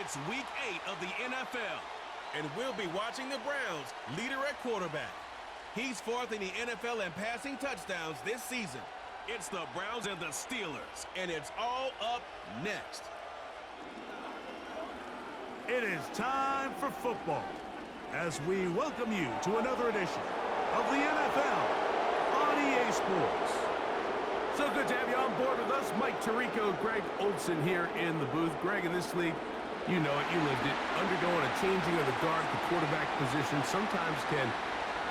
It's Week 8 of the NFL, and we'll be watching the Browns' leader at quarterback. He's fourth in the NFL in passing touchdowns this season. It's the Browns and the Steelers, and it's all up next. It is time for football as we welcome you to another edition of the NFL on EA Sports. So good to have you on board with us. Mike Tirico, Greg Olson here in the booth. Greg, in this league, you know it, you lived it. Undergoing a changing of the guard, the quarterback position sometimes can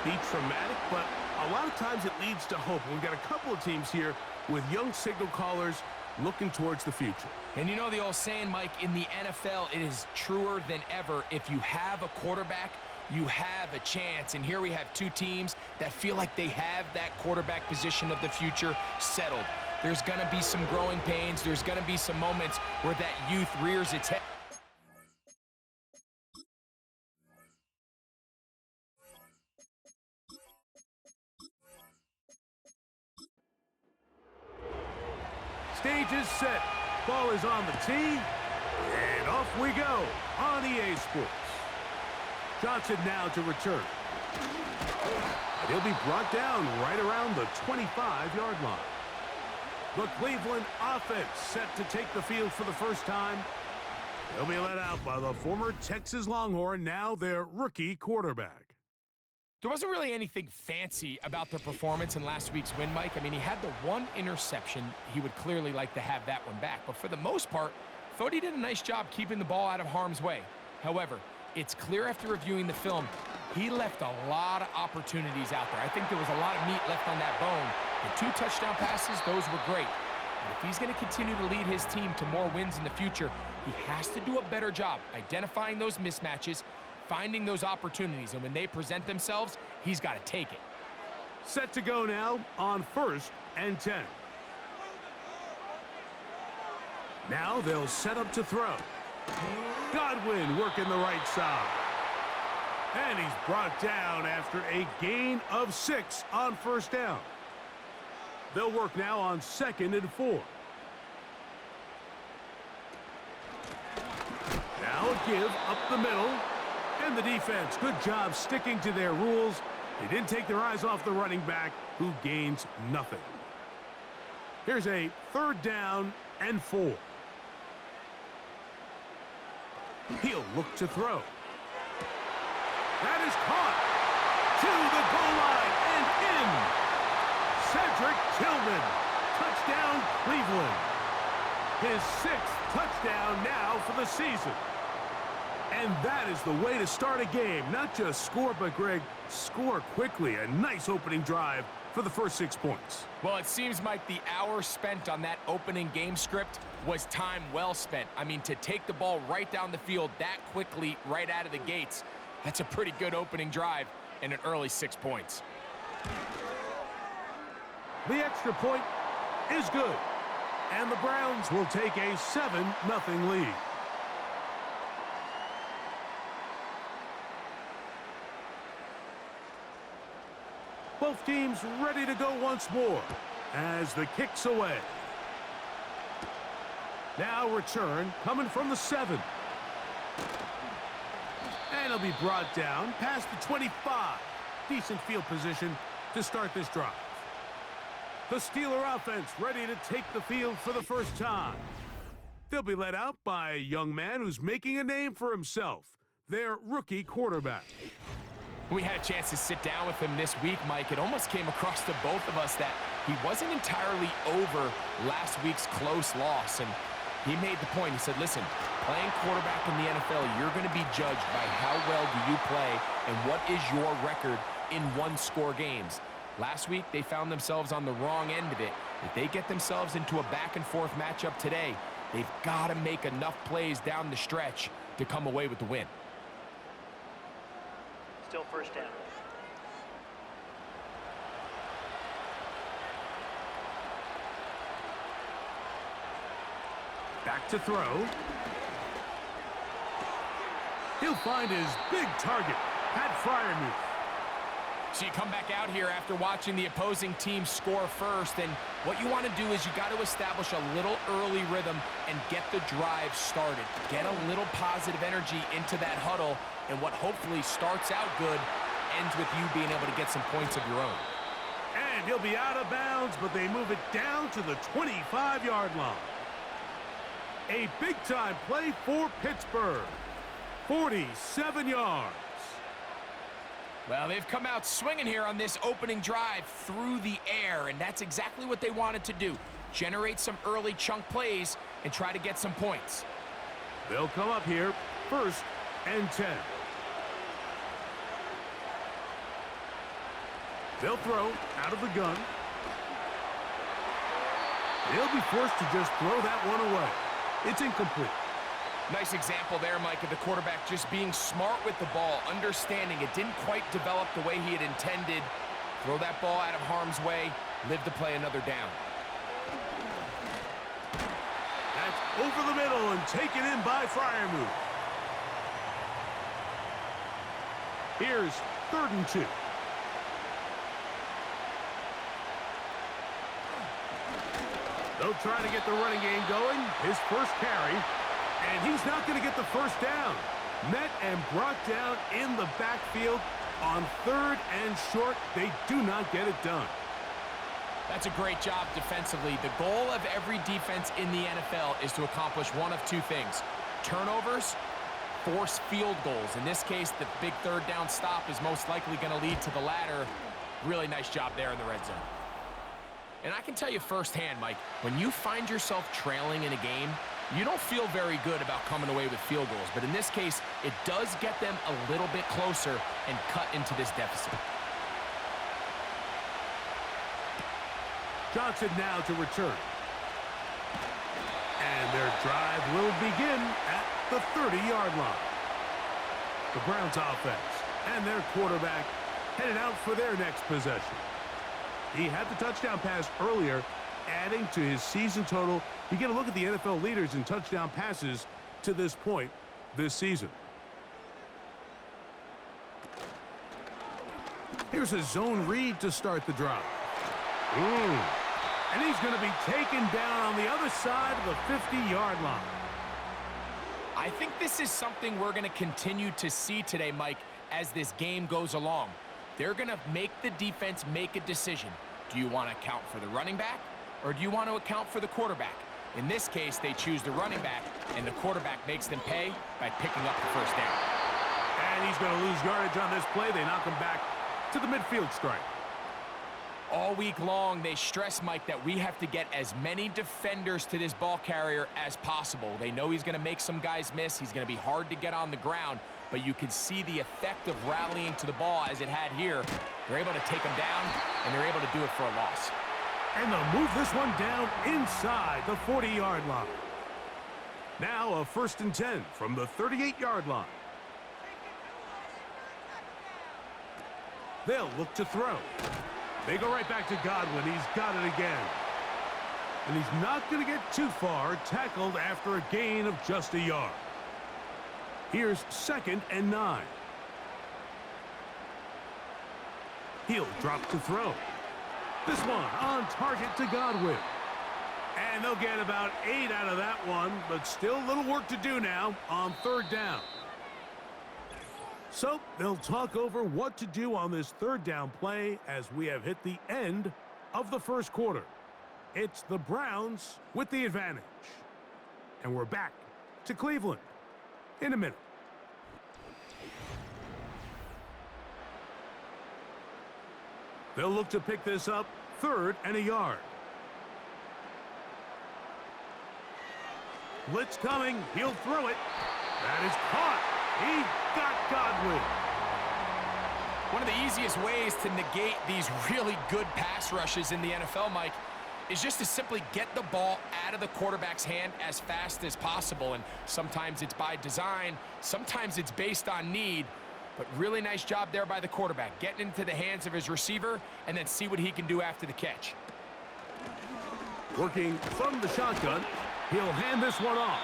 be traumatic, but a lot of times it leads to hope. We've got a couple of teams here with young signal callers looking towards the future. And you know the old saying, Mike, in the NFL, it is truer than ever. If you have a quarterback, you have a chance. And here we have two teams that feel like they have that quarterback position of the future settled. There's going to be some growing pains. There's going to be some moments where that youth rears its head. Stage is set. Ball is on the tee. And off we go on EA Sports. Johnson now to return. And he'll be brought down right around the 25-yard line. The Cleveland offense set to take the field for the first time. They'll be let out by the former Texas Longhorn, now their rookie quarterback. There wasn't really anything fancy about the performance in last week's win, Mike. I mean, he had the one interception. He would clearly like to have that one back. But for the most part, thought he did a nice job keeping the ball out of harm's way. However, it's clear after reviewing the film, he left a lot of opportunities out there. I think there was a lot of meat left on that bone. The 2 touchdown passes, those were great. But if he's going to continue to lead his team to more wins in the future, he has to do a better job identifying those mismatches, finding those opportunities, and when they present themselves, he's got to take it. Set to go now on 1st and 10. Now they'll set up to throw. Godwin working the right side. And he's brought down after a gain of 6 on 1st down. They'll work now on 2nd and 4. Now a give up the middle. And the defense, good job sticking to their rules. They didn't take their eyes off the running back, who gains nothing. Here's a 3rd down and 4. He'll look to throw. That is caught to the goal line and in. Cedric Tillman, touchdown Cleveland. His 6th touchdown now for the season. And that is the way to start a game. Not just score, but, Greg, score quickly. A nice opening drive for the first 6 points. Well, it seems like the hour spent on that opening game script was time well spent. I mean, to take the ball right down the field that quickly right out of the gates, that's a pretty good opening drive and an early 6 points. The extra point is good. And the Browns will take a 7-0 lead. Both teams ready to go once more as the kick's away. Now return coming from the 7. And he'll be brought down past the 25. Decent field position to start this drive. The Steeler offense ready to take the field for the first time. They'll be led out by a young man who's making a name for himself, their rookie quarterback. We had a chance to sit down with him this week, Mike. It almost came across to both of us that he wasn't entirely over last week's close loss. And he made the point. He said, listen, playing quarterback in the NFL, you're going to be judged by how well do you play and what is your record in one-score games. Last week, they found themselves on the wrong end of it. If they get themselves into a back-and-forth matchup today, they've got to make enough plays down the stretch to come away with the win. Still 1st down. Back to throw. He'll find his big target, Pat Freiermuth. So you come back out here after watching the opposing team score first, and what you want to do is you got to establish a little early rhythm and get the drive started. Get a little positive energy into that huddle, and what hopefully starts out good ends with you being able to get some points of your own. And he'll be out of bounds, but they move it down to the 25-yard line. A big-time play for Pittsburgh. 47 yards. Well, they've come out swinging here on this opening drive through the air, and that's exactly what they wanted to do. Generate some early chunk plays and try to get some points. They'll come up here, 1st and 10. They'll throw out of the gun. They'll be forced to just throw that one away. It's incomplete. Nice example there, Mike, of the quarterback just being smart with the ball, understanding it didn't quite develop the way he had intended. Throw that ball out of harm's way, live to play another down. That's over the middle and taken in by Freiermuth. Here's 3rd and 2. They'll try to get the running game going. His first carry. And he's not going to get the first down. Met and brought down in the backfield on 3rd and short. They do not get it done. That's a great job defensively. The goal of every defense in the NFL is to accomplish one of two things. Turnovers, force field goals. In this case, the big 3rd down stop is most likely going to lead to the latter. Really nice job there in the red zone. And I can tell you firsthand, Mike, when you find yourself trailing in a game, you don't feel very good about coming away with field goals. But in this case, it does get them a little bit closer and cut into this deficit. Johnson now to return. And their drive will begin at the 30-yard line. The Browns offense and their quarterback headed out for their next possession. He had the touchdown pass earlier, adding to his season total. You get a look at the NFL leaders in touchdown passes to this point this season. Here's a zone read to start the drive. And he's going to be taken down on the other side of the 50-yard line. I think this is something we're going to continue to see today, Mike, as this game goes along. They're going to make the defense make a decision. Do you want to account for the running back, or do you want to account for the quarterback? In this case, they choose the running back, and the quarterback makes them pay by picking up the first down. And he's going to lose yardage on this play. They knock him back to the midfield stripe. All week long, they stress, Mike, that we have to get as many defenders to this ball carrier as possible. They know he's going to make some guys miss. He's going to be hard to get on the ground, but you can see the effect of rallying to the ball as it had here. They're able to take him down, and they're able to do it for a loss. And they'll move this one down inside the 40-yard line. Now a 1st and 10 from the 38-yard line. They'll look to throw. They go right back to Godwin. He's got it again. And he's not going to get too far, tackled after a gain of just a yard. Here's 2nd and 9. He'll drop to throw. This one on target to Godwin. And they'll get about 8 out of that one, but still a little work to do now on 3rd down. So they'll talk over what to do on this 3rd down play as we have hit the end of the first quarter. It's the Browns with the advantage. And we're back to Cleveland in a minute. They'll look to pick this up 3rd and a yard. Blitz coming. He'll throw it. That is caught. He got Godwin. One of the easiest ways to negate these really good pass rushes in the NFL, Mike, is just to simply get the ball out of the quarterback's hand as fast as possible. And sometimes it's by design, sometimes it's based on need. But really nice job there by the quarterback, getting into the hands of his receiver and then see what he can do after the catch. Working from the shotgun, he'll hand this one off.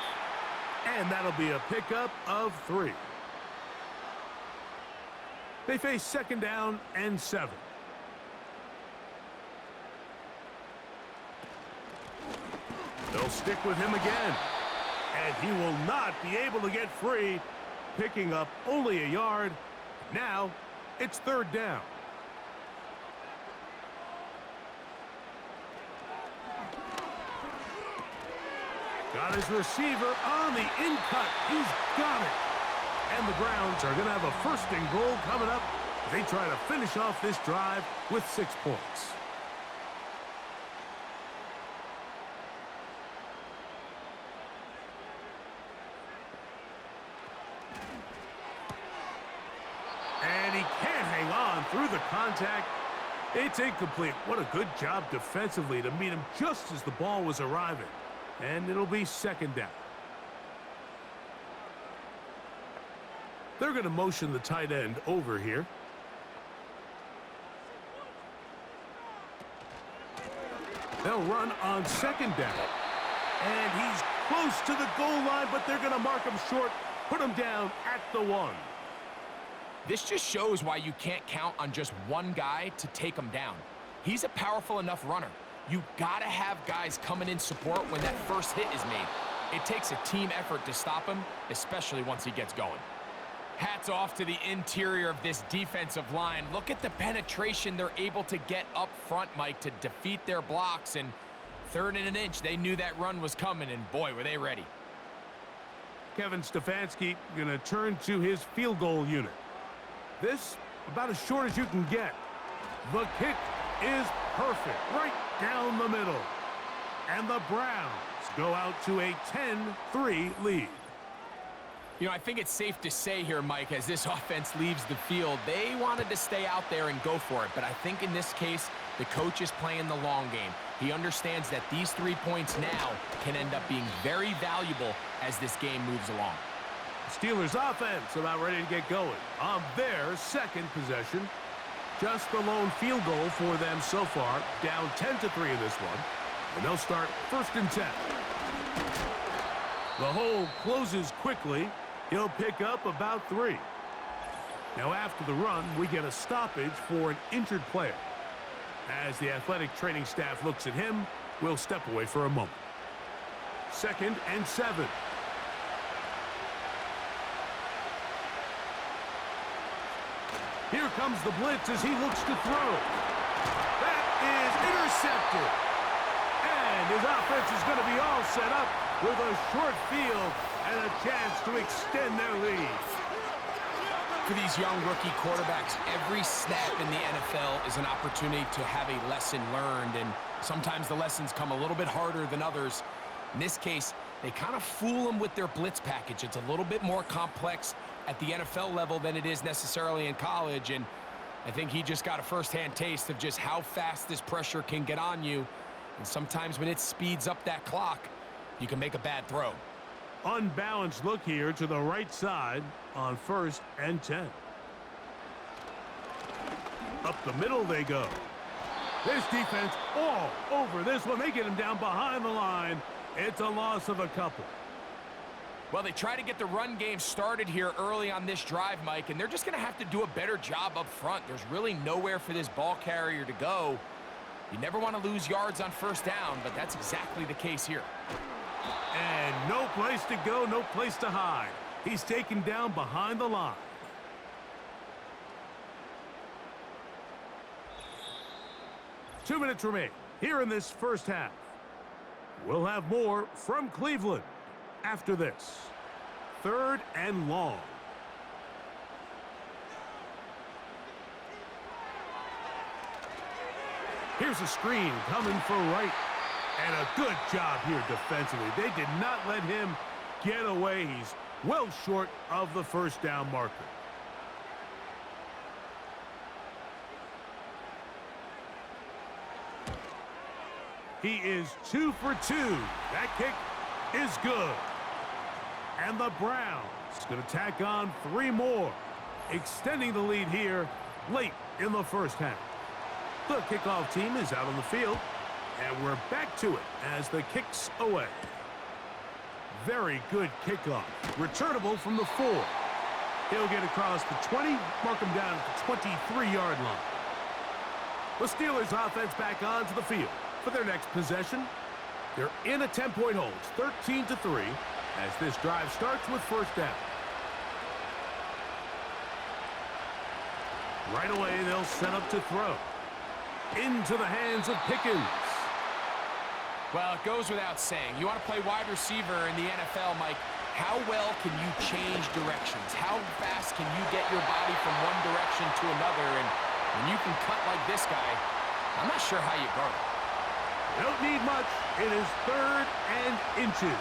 And that'll be a pickup of 3. They face second down and 7. They'll stick with him again. And he will not be able to get free, picking up only a yard. Now, it's third down. Got his receiver on the in-cut. He's got it. And the Browns are going to have a first and goal coming up. They try to finish off this drive with 6 points. And he can't hang on through the contact. It's incomplete. What a good job defensively to meet him just as the ball was arriving. And it'll be second down. They're going to motion the tight end over here. They'll run on second down. And he's close to the goal line, but they're going to mark him short, put him down at the 1. This just shows why you can't count on just one guy to take him down. He's a powerful enough runner. You gotta have guys coming in support when that first hit is made. It takes a team effort to stop him, especially once he gets going. Hats off to the interior of this defensive line. Look at the penetration they're able to get up front, Mike, to defeat their blocks. And third and an inch, they knew that run was coming, and boy, were they ready. Kevin Stefanski going to turn to his field goal unit. This, about as short as you can get. The kick is perfect, right down the middle. And the Browns go out to a 10-3 lead. You know, I think it's safe to say here, Mike, as this offense leaves the field, they wanted to stay out there and go for it. But I think in this case, the coach is playing the long game. He understands that these 3 points now can end up being very valuable as this game moves along. Steelers offense about ready to get going on their second possession. Just the lone field goal for them so far, down 10-3 in this one. And they'll start first and 10. The hole closes quickly. He'll pick up about 3. Now after the run, we get a stoppage for an injured player. As the athletic training staff looks at him, we'll step away for a moment. Second and 7. Here comes the blitz as he looks to throw. That is intercepted. And his offense is going to be all set up with a short field and a chance to extend their lead. For these young rookie quarterbacks, every snap in the NFL is an opportunity to have a lesson learned, and sometimes the lessons come a little bit harder than others. In this case, they kind of fool them with their blitz package. It's a little bit more complex at the NFL level than it is necessarily in college, and I think he just got a first-hand taste of just how fast this pressure can get on you, and sometimes when it speeds up that clock, you can make a bad throw. Unbalanced look here to the right side on first and 10. Up the middle they go. This defense all over this one. They get him down behind the line. It's a loss of a couple. Well, they try to get the run game started here early on this drive, Mike, and they're just going to have to do a better job up front. There's really nowhere for this ball carrier to go. You never want to lose yards on first down, but that's exactly the case here. And no place to go, no place to hide. He's taken down behind the line. Two minutes remain here in this first half. We'll have more from Cleveland after this. Third and long. Here's a screen coming for right. And a good job here defensively. They did not let him get away. He's well short of the first down marker. He is 2 for 2. That kick is good. And the Browns going to tack on 3 more, extending the lead here late in the first half. The kickoff team is out on the field, and we're back to it as the kick's away. Very good kickoff. Returnable from the 4. He'll get across the 20, mark him down at the 23-yard line. The Steelers offense back onto the field for their next possession. They're in a 10-point hold, 13-3, as this drive starts with first down. Right away, they'll set up to throw. Into the hands of Pickens. Well, it goes without saying. You want to play wide receiver in the NFL, Mike. How well can you change directions? How fast can you get your body from one direction to another? And when you can cut like this guy, I'm not sure how you guard it. They don't need much. It is 3rd and inches.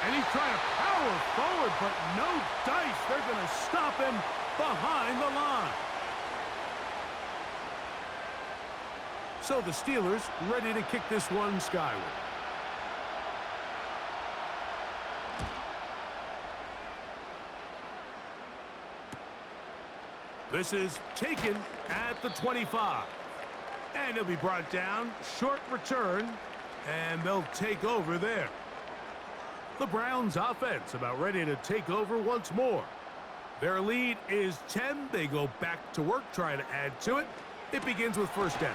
And he's trying to power forward, but no dice. They're going to stop him behind the line. So the Steelers ready to kick this one skyward. This is taken at the 25. And he'll be brought down. Short return. And they'll take over there. The Browns offense about ready to take over once more. Their lead is 10. They go back to work, trying to add to it. It begins with first down.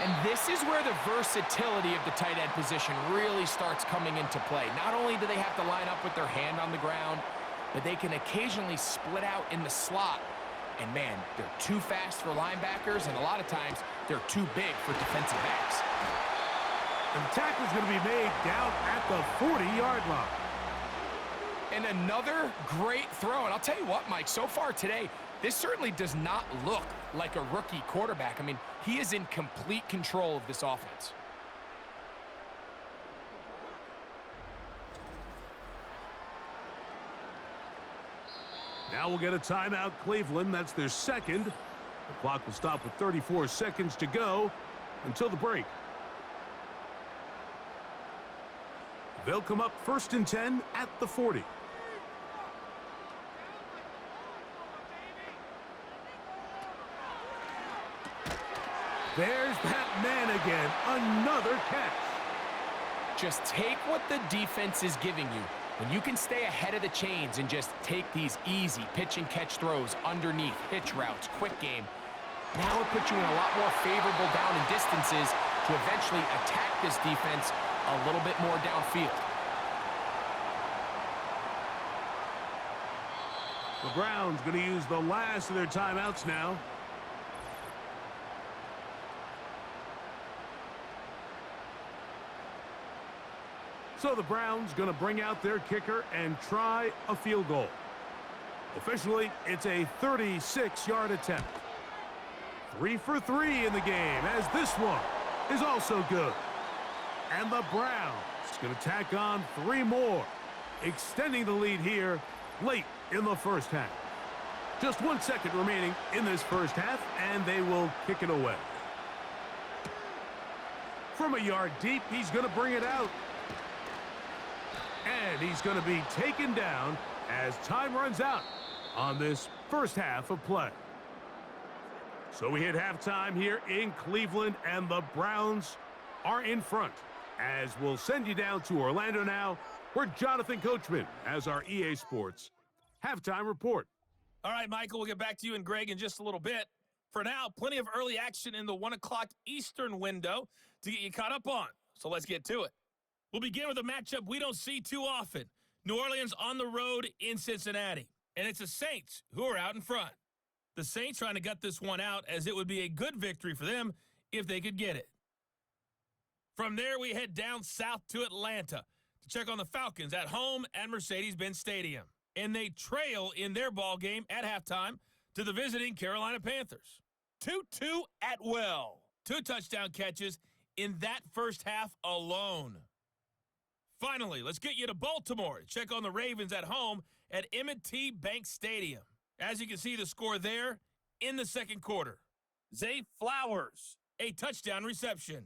And this is where the versatility of the tight end position really starts coming into play. Not only do they have to line up with their hand on the ground, but they can occasionally split out in the slot. And man, they're too fast for linebackers, and a lot of times they're too big for defensive backs. And the tackle's going to be made down at the 40-yard line. And another great throw. And I'll tell you what, Mike, so far today, this certainly does not look like a rookie quarterback. I mean, he is in complete control of this offense. Now we'll get a timeout, Cleveland. That's their second. The clock will stop with 34 seconds to go until the break. They'll come up 1st and 10 at the 40. There's that man again. Another catch. Just take what the defense is giving you. When you can stay ahead of the chains and just take these easy pitch and catch throws underneath, hitch routes, quick game, now it puts you in a lot more favorable down and distances to eventually attack this defense a little bit more downfield. The Browns going to use the last of their timeouts now. So the Browns going to bring out their kicker and try a field goal. Officially, it's a 36-yard attempt. 3 for 3 in the game, as this one is also good. And the Browns going to tack on 3 more, extending the lead here late in the first half. Just 1 second remaining in this first half, and they will kick it away. From a yard deep, he's going to bring it out. And he's going to be taken down as time runs out on this first half of play. So we hit halftime here in Cleveland, and the Browns are in front. As we'll send you down to Orlando now, where Jonathan Coachman has our EA Sports halftime report. All right, Michael, we'll get back to you and Greg in just a little bit. For now, plenty of early action in the 1 o'clock Eastern window to get you caught up on. So let's get to it. We'll begin with a matchup we don't see too often. New Orleans on the road in Cincinnati. And it's the Saints who are out in front. The Saints trying to gut this one out, as it would be a good victory for them if they could get it. From there, we head down south to Atlanta to check on the Falcons at home at Mercedes-Benz Stadium. And they trail in their ball game at halftime to the visiting Carolina Panthers. 2-2 Atwell. 2 touchdown catches in that first half alone. Finally, let's get you to Baltimore to check on the Ravens at home at M&T Bank Stadium. As you can see, the score there in the second quarter. Zay Flowers, a touchdown reception.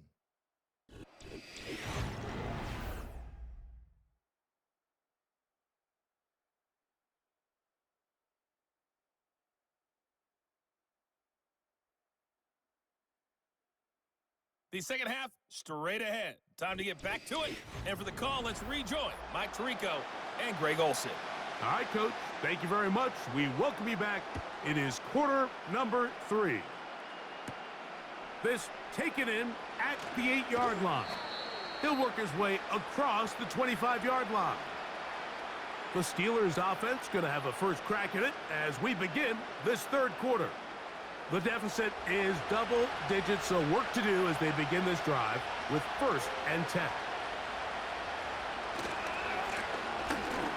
The second half, straight ahead. Time to get back to it. And for the call, let's rejoin Mike Tirico and Greg Olson. All right, Coach. Thank you very much. We welcome you back. It is quarter number 3. This taken in at the 8-yard line. He'll work his way across the 25-yard line. The Steelers offense going to have a first crack at it as we begin this third quarter. The deficit is double digits, so work to do as they begin this drive with 1st and 10.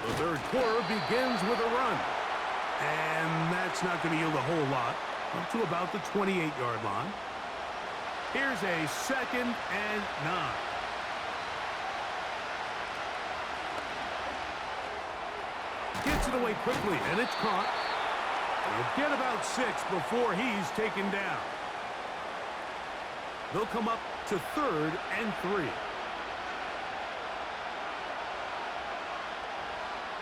The third quarter begins with a run. And that's not going to yield a whole lot, up to about the 28-yard line. Here's a 2nd and 9. Gets it away quickly, and it's caught. He'll get about 6 before he's taken down. They'll come up to 3rd and 3.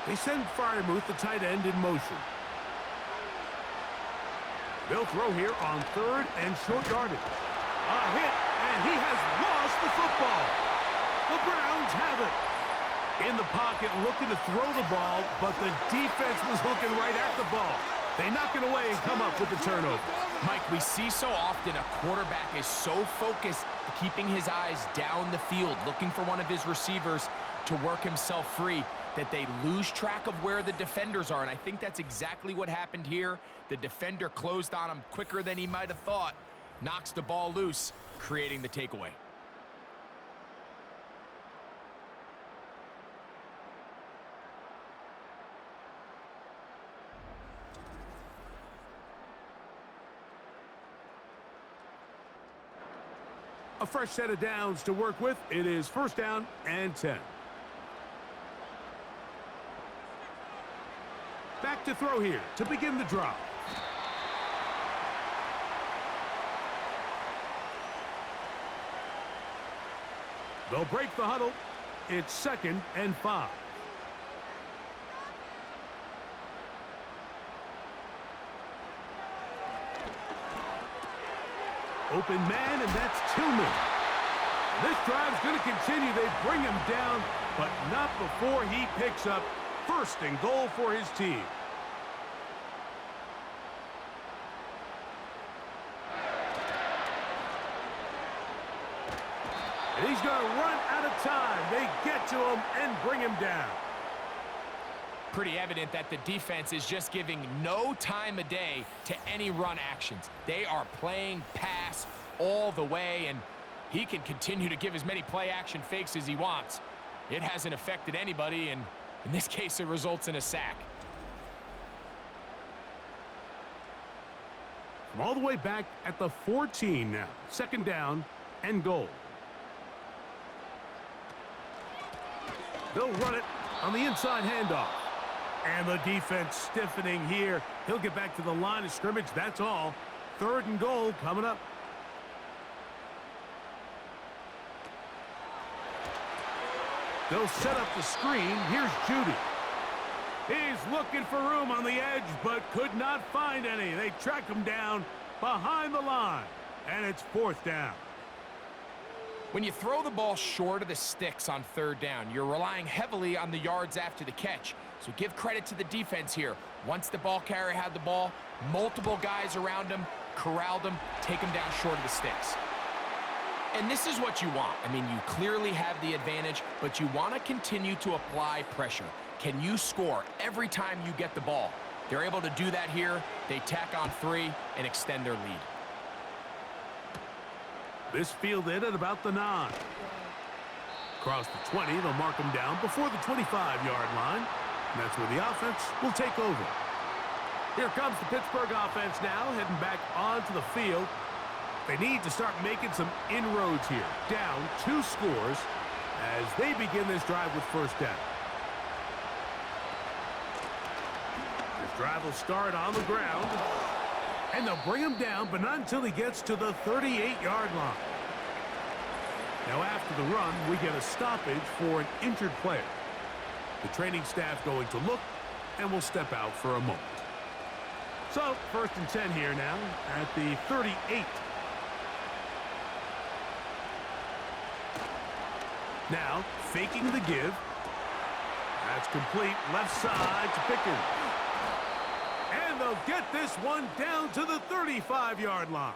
They send Freiermuth, the tight end, in motion. They'll throw here on 3rd and short yardage. A hit, and he has lost the football. The Browns have it. In the pocket, looking to throw the ball, but the defense was looking right at the ball. They knock it away and come up with the turnover. Mike, we see so often a quarterback is so focused, keeping his eyes down the field, looking for one of his receivers to work himself free, that they lose track of where the defenders are. And I think that's exactly what happened here. The defender closed on him quicker than he might have thought, knocks the ball loose, creating the takeaway. A fresh set of downs to work with. It is 1st down and 10. Back to throw here to begin the drive. They'll break the huddle. It's 2nd and 5. Open man, and that's Tillman. This drive's going to continue. They bring him down, but not before he picks up 1st and goal for his team. And he's going to run out of time. They get to him and bring him down. Pretty evident that the defense is just giving no time of day to any run actions. They are playing pass all the way, and he can continue to give as many play-action fakes as he wants. It hasn't affected anybody, and in this case, it results in a sack. From all the way back at the 14 now. 2nd down and goal. They'll run it on the inside handoff. And the defense stiffening here. He'll get back to the line of scrimmage. That's all. 3rd and goal coming up. They'll set up the screen. Here's Judy. He's looking for room on the edge, but could not find any. They track him down behind the line. And it's 4th down. When you throw the ball short of the sticks on 3rd down, you're relying heavily on the yards after the catch. So give credit to the defense here. Once the ball carrier had the ball, multiple guys around him, corralled him, take him down short of the sticks. And this is what you want. I mean, you clearly have the advantage, but you want to continue to apply pressure. Can you score every time you get the ball? They're able to do that here. They tack on 3 and extend their lead. This fielded at about the 9. Across the 20, they'll mark him down before the 25-yard line. And that's where the offense will take over. Here comes the Pittsburgh offense now, heading back onto the field. They need to start making some inroads here. Down 2 scores as they begin this drive with 1st down. This drive will start on the ground. And they'll bring him down, but not until he gets to the 38-yard line. Now after the run, we get a stoppage for an injured player. The training staff going to look, and will step out for a moment. So, 1st and 10 here now at the 38. Now, faking the give. That's complete. Left side to Pickens. And they'll get this one down to the 35-yard line.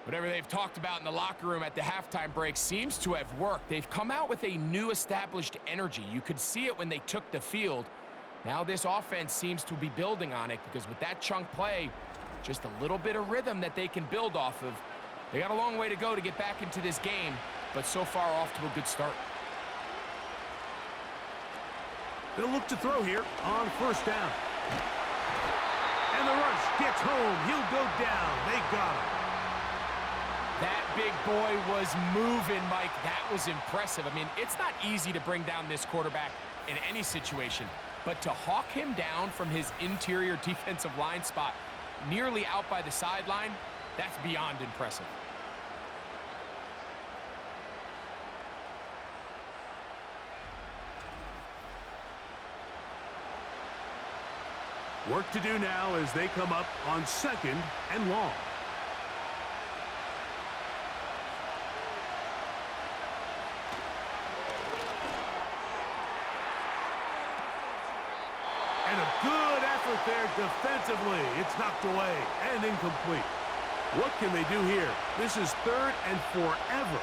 Whatever they've talked about in the locker room at the halftime break seems to have worked. They've come out with a new established energy. You could see it when they took the field. Now this offense seems to be building on it because with that chunk play, just a little bit of rhythm that they can build off of. They got a long way to go to get back into this game, but so far off to a good start. They'll look to throw here on first down. And the rush gets home. He'll go down. They got him. That big boy was moving, Mike. That was impressive. I mean, it's not easy to bring down this quarterback in any situation, but to hawk him down from his interior defensive line spot nearly out by the sideline, that's beyond impressive. Work to do now as they come up on second and long. And a good effort there defensively. It's knocked away and incomplete. What can they do here? This is third and forever.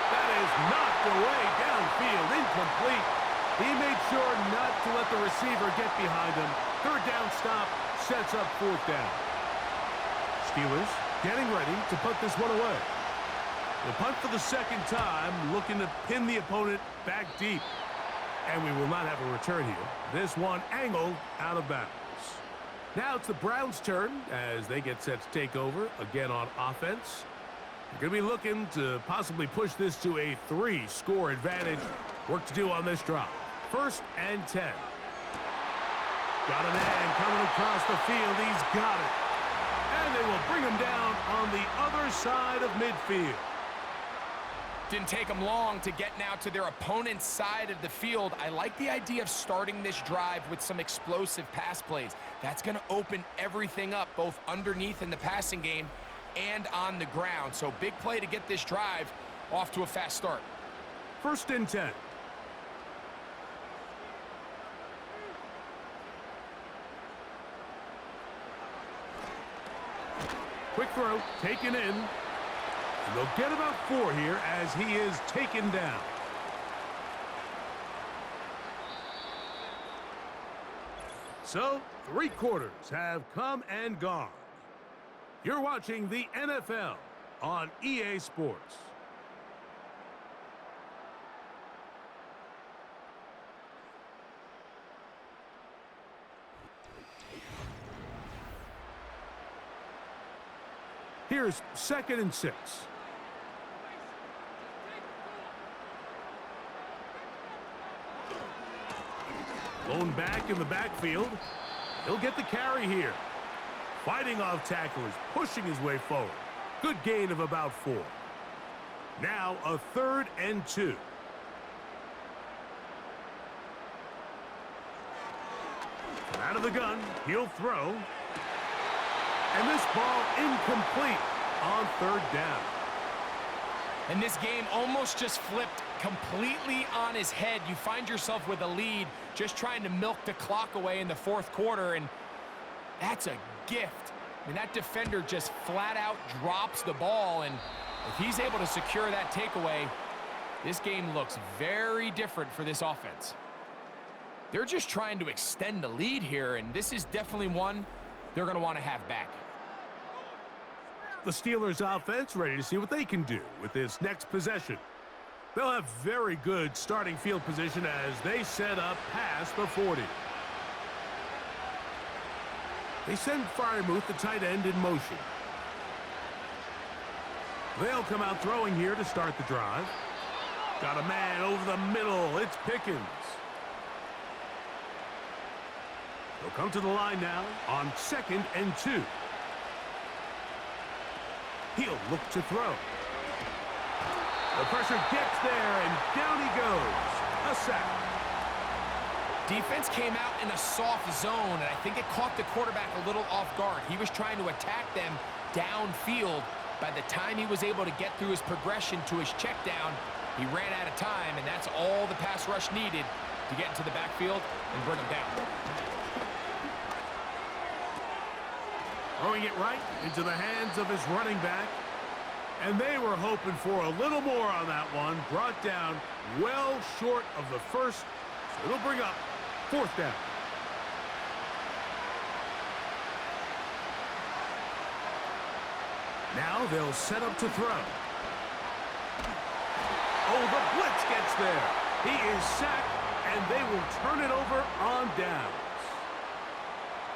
That is knocked away downfield, incomplete. He made sure not to let the receiver get behind him. Third down stop sets up fourth down. Steelers getting ready to put this one away. The punt for the second time, looking to pin the opponent back deep. And we will not have a return here. This one angled out of bounds. Now it's the Browns' turn as they get set to take over again on offense. They're going to be looking to possibly push this to a 3-score advantage. Work to do on this drive. First and 10. Got a man coming across the field. He's got it. And they will bring him down on the other side of midfield. Didn't take them long to get now to their opponent's side of the field. I like the idea of starting this drive with some explosive pass plays. That's going to open everything up, both underneath in the passing game and on the ground. So big play to get this drive off to a fast start. First and 10. Quick throw, taken in. And they'll get about 4 here as he is taken down. So, 3 quarters have come and gone. You're watching the NFL on EA Sports. Here's second and 6. Blown back in the backfield. He'll get the carry here. Fighting off tacklers, pushing his way forward. Good gain of about 4. Now a third and 2. Out of the gun, he'll throw. And this ball incomplete on third down. And this game almost just flipped completely on his head. You find yourself with a lead, just trying to milk the clock away in the fourth quarter, and that's a gift. I mean, that defender just flat out drops the ball, and if he's able to secure that takeaway, this game looks very different for this offense. They're just trying to extend the lead here, and this is definitely one they're going to want to have back. The Steelers offense ready to see what they can do with this next possession. They'll have very good starting field position as they set up past the 40. They send Freiermuth, the tight end, in motion. They'll come out throwing here to start the drive. Got a man over the middle. It's Pickens. They'll come to the line now on second and 2. He'll look to throw. The pressure gets there, and down he goes. A sack. Defense came out in a soft zone, and I think it caught the quarterback a little off guard. He was trying to attack them downfield. By the time he was able to get through his progression to his check down, he ran out of time, and that's all the pass rush needed to get into the backfield and bring him down. Throwing it right into the hands of his running back. And they were hoping for a little more on that one. Brought down well short of the first. So it'll bring up 4th down. Now they'll set up to throw. Oh, the blitz gets there. He is sacked, and they will turn it over on downs.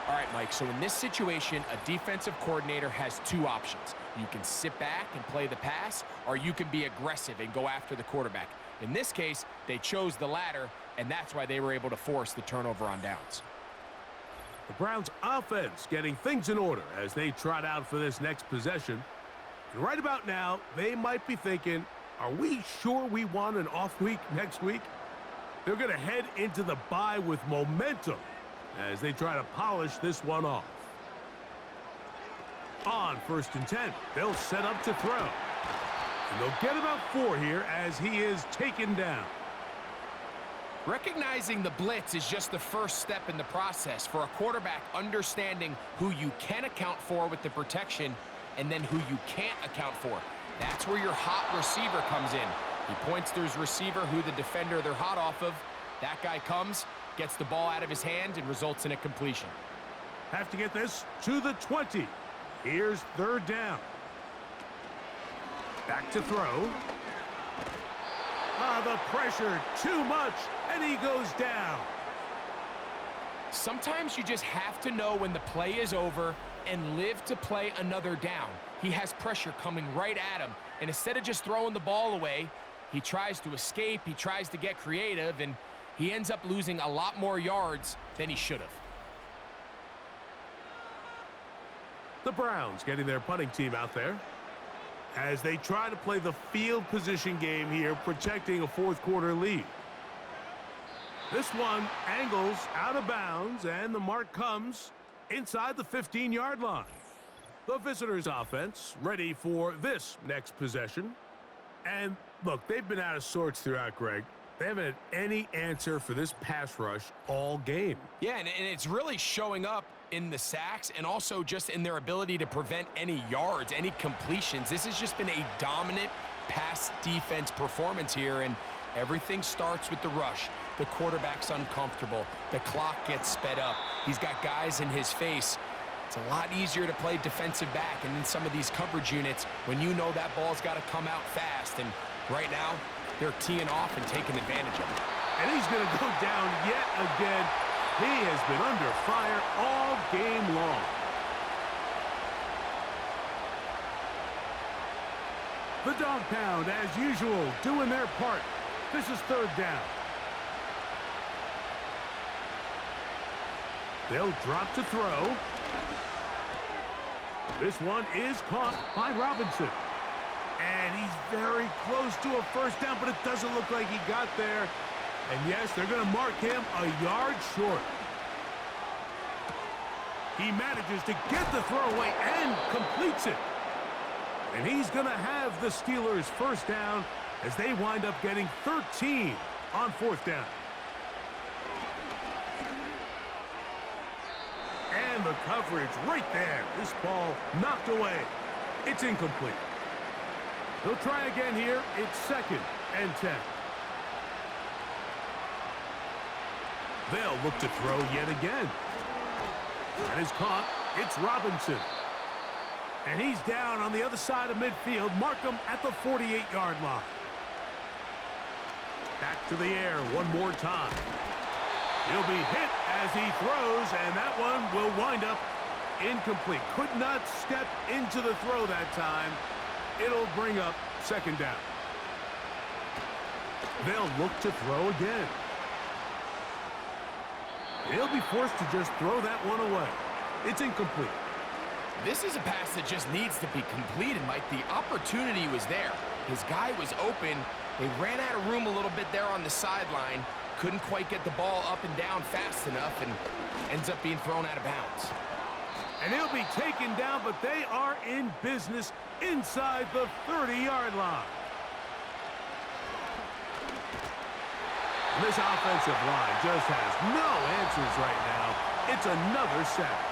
All right, Mike, so in this situation, a defensive coordinator has 2 options. You can sit back and play the pass, or you can be aggressive and go after the quarterback. In this case, they chose the latter, and that's why they were able to force the turnover on downs. The Browns' offense getting things in order as they trot out for this next possession. And right about now, they might be thinking, are we sure we want an off week next week? They're going to head into the bye with momentum as they try to polish this one off. On 1st and 10, they'll set up to throw. And they'll get about 4 here as he is taken down. Recognizing the blitz is just the first step in the process for a quarterback understanding who you can account for with the protection and then who you can't account for. That's where your hot receiver comes in. He points to his receiver who the defender they're hot off of. That guy comes, gets the ball out of his hand, and results in a completion. Have to get this to the 20. Here's 3rd down. Back to throw. The pressure, too much, and he goes down. Sometimes you just have to know when the play is over and live to play another down. He has pressure coming right at him, and instead of just throwing the ball away, he tries to escape, he tries to get creative, and he ends up losing a lot more yards than he should have. The Browns getting their punting team out there as they try to play the field position game here, protecting a 4th quarter lead. This one angles out of bounds, and the mark comes inside the 15-yard line. The visitors' offense ready for this next possession. And look, they've been out of sorts throughout, Greg. They haven't had any answer for this pass rush all game. Yeah, and it's really showing up in the sacks and also just in their ability to prevent any yards, any completions. This has just been a dominant pass defense performance here, and everything starts with the rush. The quarterback's uncomfortable. The clock gets sped up. He's got guys in his face. It's a lot easier to play defensive back, and in some of these coverage units, when you know that ball's got to come out fast, and right now, they're teeing off and taking advantage of it. And he's going to go down yet again. He has been under fire all game long. The dog pound, as usual, doing their part. This is 3rd down. They'll drop to throw. This one is caught by Robinson. And he's very close to a 1st down, but it doesn't look like he got there. And yes, they're going to mark him a yard short. He manages to get the throwaway and completes it. And he's going to have the Steelers' 1st down as they wind up getting 13 on 4th down. And the coverage right there. This ball knocked away. It's incomplete. They'll try again here. It's 2nd and 10. They'll look to throw yet again. That is caught. It's Robinson. And he's down on the other side of midfield. Mark him at the 48-yard line. Back to the air one more time. He'll be hit as he throws, and that one will wind up incomplete. Could not step into the throw that time. It'll bring up 2nd down. They'll look to throw again. He'll be forced to just throw that one away. It's incomplete. This is a pass that just needs to be completed, Mike. The opportunity was there. His guy was open, They ran out of room a little bit there on the sideline. Couldn't quite get the ball up and down fast enough and ends up being thrown out of bounds. And he'll be taken down, but they are in business inside the 30-yard line. This offensive line just has no answers right now. It's another sack.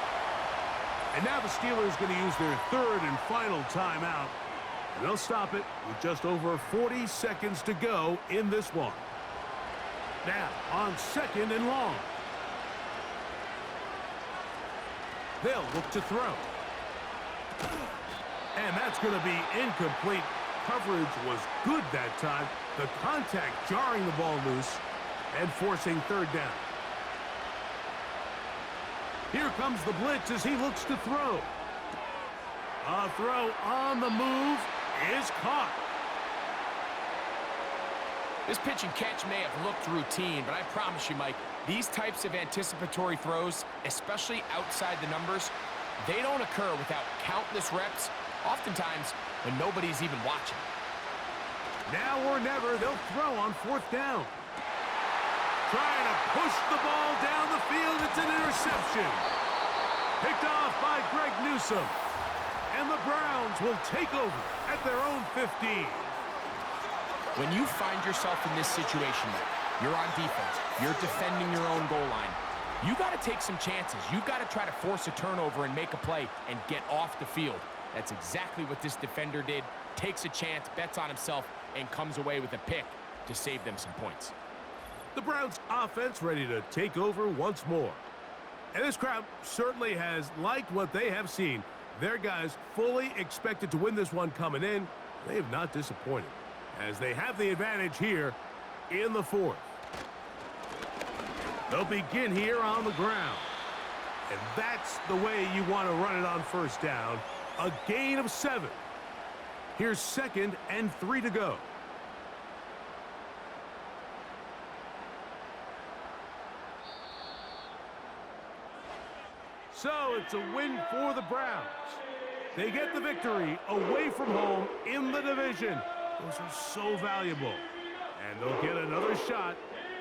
And now the Steelers going to use their third and final timeout. And they'll stop it with just over 40 seconds to go in this one. Now, on second and long. They'll look to throw. And that's going to be incomplete. Coverage was good that time. The contact jarring the ball loose and forcing third down. Here comes the blitz as he looks to throw. A throw on the move is caught. This pitch and catch may have looked routine, but I promise you, Mike, these types of anticipatory throws, especially outside the numbers, they don't occur without countless reps, oftentimes when nobody's even watching. Now or never, they'll throw on fourth down. Trying to push the ball down the field. It's an interception. Picked off by Greg Newsome. And the Browns will take over at their own 15. When you find yourself in this situation, you're on defense, you're defending your own goal line, you got to take some chances. You've got to try to force a turnover and make a play and get off the field. That's exactly what this defender did. Takes a chance, bets on himself, and comes away with a pick to save them some points. The Browns offense ready to take over once more. And this crowd certainly has liked what they have seen. Their guys fully expected to win this one coming in. They have not disappointed, as they have the advantage here in the fourth. They'll begin here on the ground. And that's the way you want to run it on first down. A gain of 7. Here's 2nd and 3 to go. So it's a win for the Browns. They get the victory away from home in the division. Those are so valuable. And they'll get another shot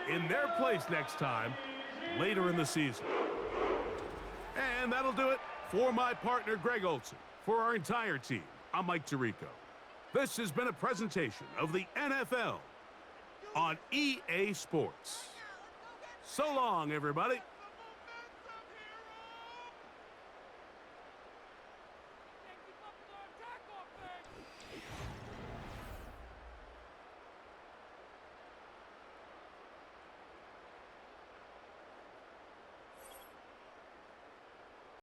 in their place next time later in the season. And that'll do it for my partner, Greg Olson. For our entire team, I'm Mike Tirico. This has been a presentation of the NFL on EA Sports. So long, everybody.